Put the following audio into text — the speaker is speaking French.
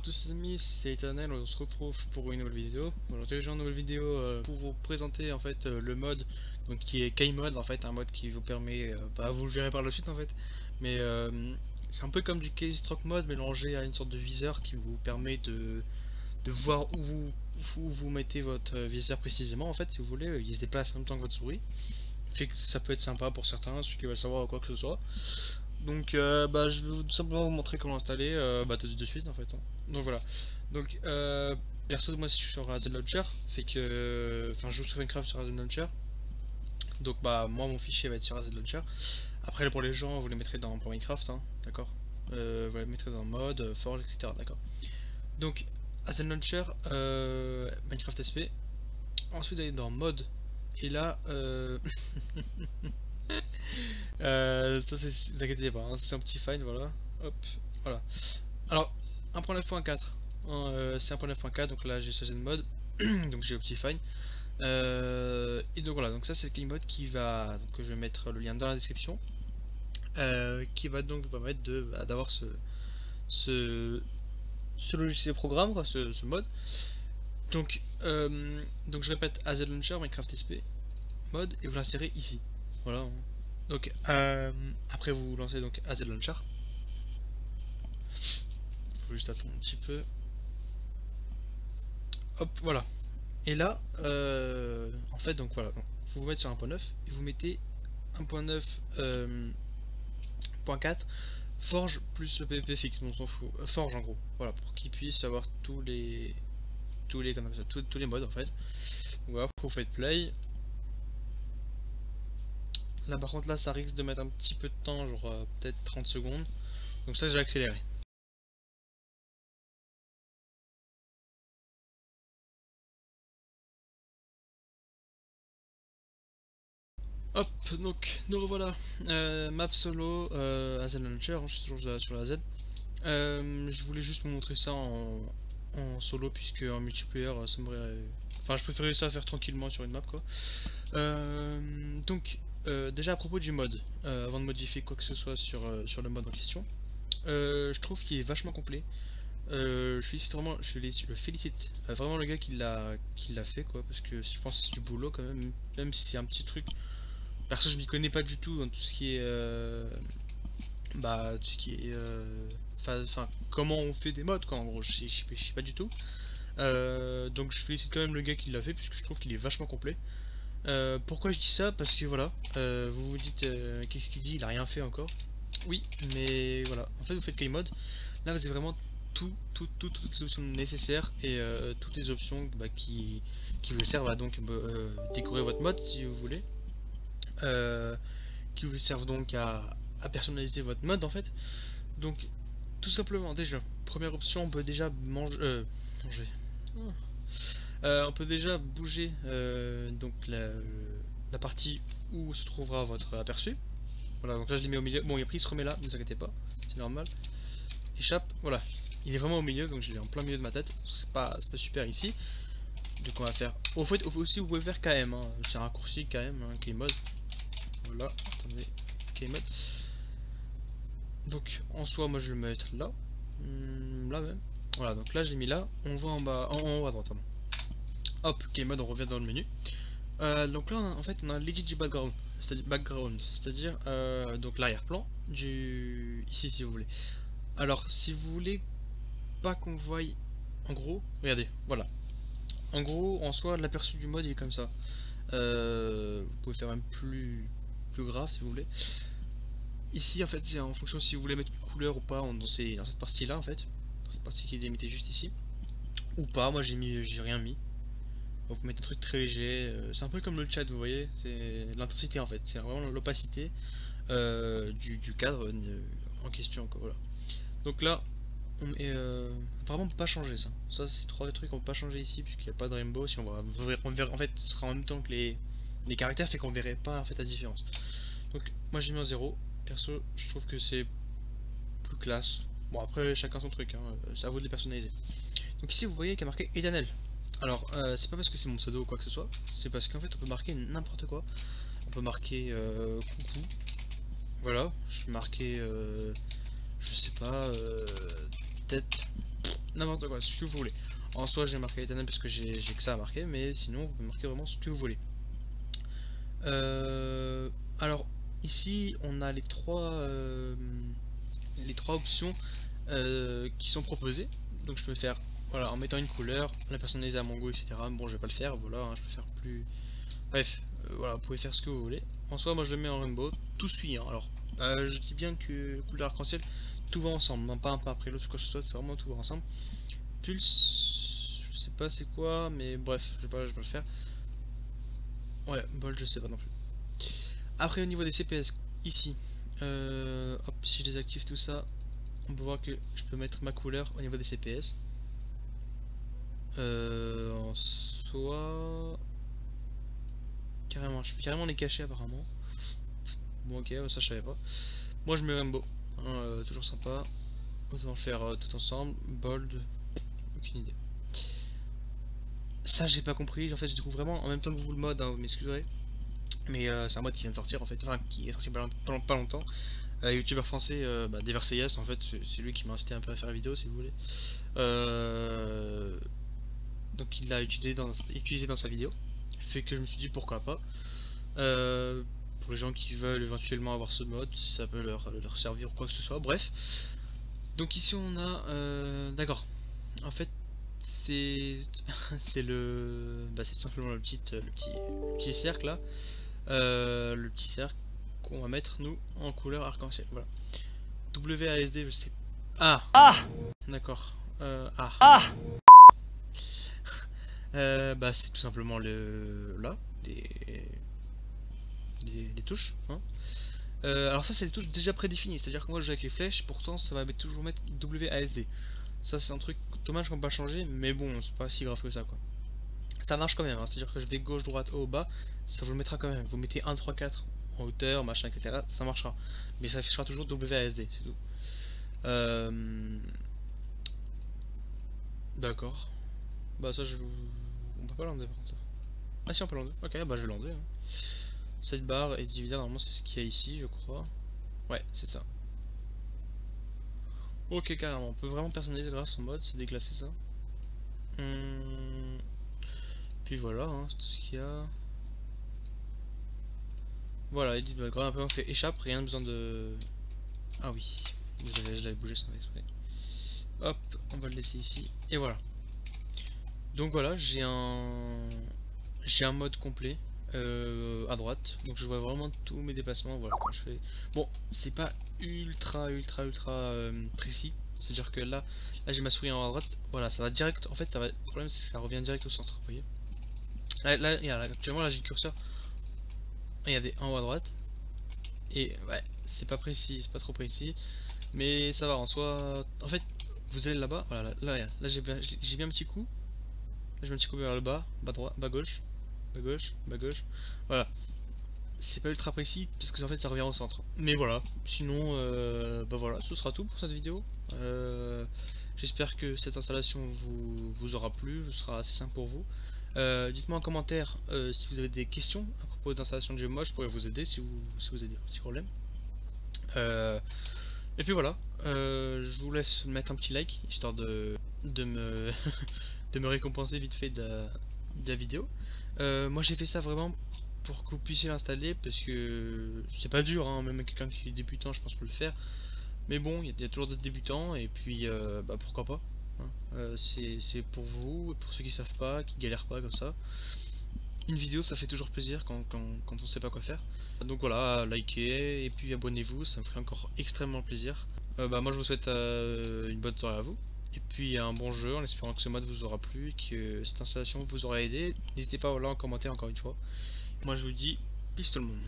tous les amis, c'est Eternel, on se retrouve pour une nouvelle vidéo. Aujourd'hui j'ai une nouvelle vidéo pour vous présenter en fait le mode donc qui est Keymod, en fait un mode qui vous permet, vous le verrez par la suite en fait, mais c'est un peu comme du Keystroke mode mélangé à une sorte de viseur qui vous permet de voir où vous mettez votre viseur précisément en fait. Si vous voulez, il se déplace en même temps que votre souris, fait que ça peut être sympa pour certains, ceux qui veulent savoir quoi que ce soit. Donc je vais tout simplement vous montrer comment l'installer de suite en fait, hein. Donc voilà. Donc perso moi si je suis sur Razen Launcher, fait que enfin je joue sur Minecraft sur Razen Launcher. Donc moi mon fichier va être sur Razen Launcher. Après pour les gens vous les mettrez dans pour Minecraft, hein, d'accord. Vous les mettrez dans mode, Forge, etc. D'accord. Donc Razen Launcher, Minecraft SP. Ensuite vous allez dans mode et là ça c'est, vous inquiétez pas, hein, c'est un petit find, voilà. Hop, voilà. Alors 1.9.4, hein, c'est 1.9.4, donc là j'ai Sagen mode, donc j'ai Optifine. Et donc voilà, donc ça c'est le Keymod qui va, donc je vais mettre le lien dans la description, qui va donc vous permettre de d'avoir ce logiciel programme, quoi, ce mode. Donc je répète, AZ Launcher, Minecraft SP, mode, et vous l'insérez ici. Voilà. Donc après vous lancez donc AZ Launcher. Faut juste attendre un petit peu. Hop, voilà. Et là, en fait, donc voilà, donc, faut vous mettre sur 1.9 et vous mettez 1.9.4 Forge plus le PVP fixe, bon on s'en fout. Forge en gros, voilà, pour qu'il puisse avoir tous les modes en fait. Donc, voilà, vous faites play. Là par contre là ça risque de mettre un petit peu de temps, genre peut-être 30 secondes. Donc ça je vais accélérer. Hop, donc nous revoilà. Map solo, AZ Launcher, hein, je suis toujours sur la Z. Je voulais juste vous montrer ça en solo, puisque en multiplayer ça me... Enfin je préférais ça faire tranquillement sur une map quoi. Déjà à propos du mode, avant de modifier quoi que ce soit sur le mode en question, je trouve qu'il est vachement complet. Je le félicite vraiment le gars qui l'a fait quoi, parce que je pense que c'est du boulot quand même, même si c'est un petit truc. Perso je m'y connais pas du tout dans tout ce qui est tout ce qui est enfin comment on fait des modes quoi, en gros je sais pas du tout. Donc je félicite quand même le gars qui l'a fait, puisque je trouve qu'il est vachement complet. Pourquoi je dis ça? Parce que voilà, vous vous dites qu'est-ce qu'il dit, il a rien fait encore. Oui, mais voilà, en fait vous faites Keymod, là vous avez vraiment toutes les options nécessaires et toutes les options qui vous servent à donc décorer votre mode si vous voulez, qui vous servent donc à personnaliser votre mode en fait. Donc tout simplement, déjà, première option, on peut déjà manger. On peut déjà bouger donc la partie où se trouvera votre aperçu. Voilà, donc là je l'ai mis au milieu. Bon, après il se remet là, ne vous inquiétez pas, c'est normal. Échappe, voilà. Il est vraiment au milieu, donc je l'ai en plein milieu de ma tête. C'est pas super ici. Donc on va faire. Au fait, aussi vous pouvez faire KM, hein. C'est un raccourci KM, hein, Keymod. Voilà, attendez, Keymod. Donc en soi, moi je vais le mettre là. Là même. Voilà, donc là j'ai mis là. On voit en bas, en haut à droite, pardon. Hop, Keymod, on revient dans le menu. Donc là en fait on a legit background, c'est-à-dire donc l'arrière-plan du ici si vous voulez. Alors si vous voulez pas qu'on voie, en gros, regardez, voilà. En gros, en soi, l'aperçu du mode il est comme ça. Vous pouvez faire même plus grave si vous voulez. Ici en fait c'est en fonction si vous voulez mettre une couleur ou pas dans cette partie là en fait. Dans cette partie qui est délimitée juste ici. Ou pas, moi j'ai rien mis. Vous pouvez mettre un truc très léger, c'est un peu comme le chat, vous voyez, c'est l'intensité en fait, c'est vraiment l'opacité du cadre en question, quoi, voilà. Donc là, apparemment on peut pas changer ça. Ça c'est trois trucs qu'on peut pas changer ici, puisqu'il n'y a pas de rainbow. Si on verra, en fait ce sera en même temps que les caractères, fait qu'on verrait pas en fait la différence. Donc moi j'ai mis en 0, perso je trouve que c'est plus classe. Bon après chacun son truc, hein, c'est à vous de les personnaliser. Donc ici vous voyez qu'il y a marqué Eternel. Alors, c'est pas parce que c'est mon pseudo ou quoi que ce soit, c'est parce qu'en fait on peut marquer n'importe quoi. On peut marquer coucou, voilà, je peux marquer, je sais pas, tête, n'importe quoi, ce que vous voulez. En soi j'ai marqué éternel parce que j'ai que ça à marquer, mais sinon vous pouvez marquer vraiment ce que vous voulez. Alors ici on a les trois options qui sont proposées. Donc je peux faire voilà en mettant une couleur, la personnaliser à mon goût, etc. Bon je vais pas le faire, voilà, hein, je peux faire plus. Bref, voilà, vous pouvez faire ce que vous voulez. En soi moi je le mets en rainbow, tout suit. Hein. Alors je dis bien que couleur arc-en-ciel, tout va ensemble, non pas un pas après l'autre, quoi que ce soit, c'est vraiment tout va ensemble. Pulse, je sais pas c'est quoi, mais bref, je vais pas le faire. Ouais, bold je sais pas non plus. Après au niveau des CPS, ici, hop, si je désactive tout ça, on peut voir que je peux mettre ma couleur au niveau des CPS. En soi, carrément, je peux carrément les cacher apparemment. Bon ok, ça je savais pas. Moi je mets rainbow, hein, toujours sympa. Autant le faire tout ensemble. Bold, aucune idée. Ça j'ai pas compris, en fait je découvre vraiment en même temps que vous le mode, hein, vous m'excuserez. Mais c'est un mode qui vient de sortir en fait, enfin qui est sorti pas longtemps. Youtubeur français, des Verseillages, en fait c'est lui qui m'a incité un peu à faire la vidéo si vous voulez. Donc il l'a utilisé dans sa vidéo. Fait que je me suis dit pourquoi pas. Pour les gens qui veulent éventuellement avoir ce mode, si ça peut leur servir ou quoi que ce soit, bref. Donc ici on a... d'accord. En fait c'est c'est tout simplement le petit cercle là. Le petit cercle qu'on va mettre nous en couleur arc-en-ciel. Voilà. WASD, je sais. Ah, d'accord. C'est tout simplement là les touches. Hein. Alors ça c'est des touches déjà prédéfinies, c'est-à-dire que moi je joue avec les flèches, pourtant ça va toujours mettre WASD. Ça c'est un truc dommage qu'on peut pas changer, mais bon c'est pas si grave que ça quoi. Ça marche quand même, hein. C'est-à-dire que je vais gauche, droite, haut, bas, ça vous le mettra quand même. Vous mettez 1, 3, 4 en hauteur, machin, etc. Ça marchera. Mais ça affichera toujours WASD, c'est tout. D'accord. Bah ça on peut pas l'enlever par contre ça. Ah si on peut l'enlever. Ok bah je vais l'enlever. Hein. Cette barre et diviser normalement c'est ce qu'il y a ici je crois. Ouais c'est ça. Ok carrément, on peut vraiment personnaliser grâce à son mode, c'est déclassé ça. Puis voilà, hein, c'est tout ce qu'il y a. Voilà, edit background, après on fait échappe, rien besoin de... Ah oui, je l'avais bougé sans exprès. Hop, on va le laisser ici, et voilà. Donc voilà, j'ai un mode complet à droite, donc je vois vraiment tous mes déplacements, voilà, quand je fais... Bon, c'est pas ultra précis, c'est-à-dire que là j'ai ma souris en haut à droite, voilà, ça va direct, en fait ça va, le problème c'est que ça revient direct au centre, vous voyez. Là, actuellement là j'ai le curseur, regardez, en haut à droite, et ouais, c'est pas précis, c'est pas trop précis, mais ça va en soi, en fait, vous allez là-bas, voilà, là j'ai bien un petit coup, là j'ai un petit coup vers le bas, bas droit, bas gauche, bas gauche, bas gauche, voilà. C'est pas ultra précis parce que en fait ça revient au centre. Mais voilà, sinon voilà, ce sera tout pour cette vidéo. J'espère que cette installation vous aura plu, ce sera assez simple pour vous. Dites-moi en commentaire si vous avez des questions à propos d'installation de jeux. Moi je pourrais vous aider si vous avez des petits problèmes. Et puis voilà, je vous laisse mettre un petit like histoire de me de me récompenser vite fait de la vidéo. Moi j'ai fait ça vraiment pour que vous puissiez l'installer parce que c'est pas dur, hein, même quelqu'un qui est débutant je pense peut le faire. Mais bon, il y a toujours d'autres débutants et puis pourquoi pas. Hein. C'est pour vous, pour ceux qui savent pas, qui galèrent pas comme ça. Une vidéo ça fait toujours plaisir quand on sait pas quoi faire. Donc voilà, likez et puis abonnez-vous, ça me ferait encore extrêmement plaisir. Moi je vous souhaite une bonne soirée à vous. Et puis un bon jeu en espérant que ce mode vous aura plu et que cette installation vous aura aidé. N'hésitez pas là en commentaire encore une fois. Moi je vous dis peace tout le monde.